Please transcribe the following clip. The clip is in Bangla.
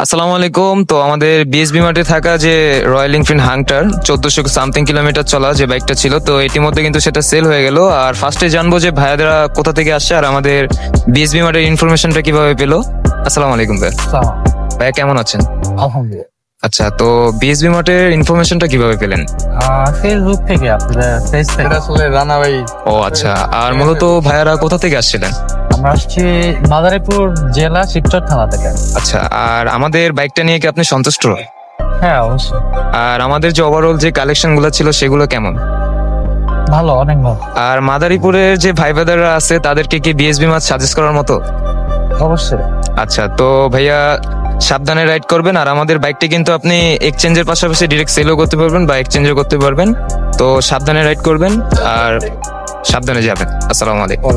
আসসালামু আলাইকুম। তো আমাদের বিএসবি মাঠে থাকা যে royal Enfield Hunter 1400 something kilometre চলা যে বাইকটা ছিল, তো ইতিমধ্যে কিন্তু সেটা সেল হয়ে গেল। আর ফার্স্টে জানবো যে ভাইয়াদেরা কোথা থেকে আসছে আর আমাদের বিএসবি মাঠের ইনফরমেশনটা কিভাবে পেলো। আসসালামু আলাইকুম ভাই। ভাইয়া কেমন আছেন? আলহামদুলিল্লাহ। আচ্ছা, তো বিএসবি মাঠের ইনফরমেশনটা কিভাবে পেলেন? ফেসবুক থেকে আপনাদের পেজ থেকে আসলে রানা ভাই ও আচ্ছা, আর মূলত ভাইয়ারা কোথা থেকে আসছিলেন? আমরা আসছি মাদারীপুর জেলা শিবচর থানা থেকে। আচ্ছা, আর আমাদের বাইকটা নিয়ে কি আপনি সন্তুষ্ট? হ্যাঁ, অবশ্যই আর আমাদের যে ওভারঅল যে কালেকশন গুলো ছিল সেগুলো কেমন? ভালো, অনেক ভালো। আর মাদারীপুরের যে ভাই ব্রাদাররা আছে তাদেরকে কি বিএসবি মাছ সাজেস্ট করার মতো? অবশ্যই আচ্ছা, তো ভাইয়া সাবধানে রাইড করবেন। আর আমাদের বাইকটি কিন্তু আপনি এক্সচেঞ্জের পাশাপাশি ডিরেক্ট সেলও করতে পারবেন বা এক্সচেঞ্জও করতে পারবেন। তো সাবধানে রাইড করবেন আর সাবধানে যাবেন। আসসালামু আলাইকুম।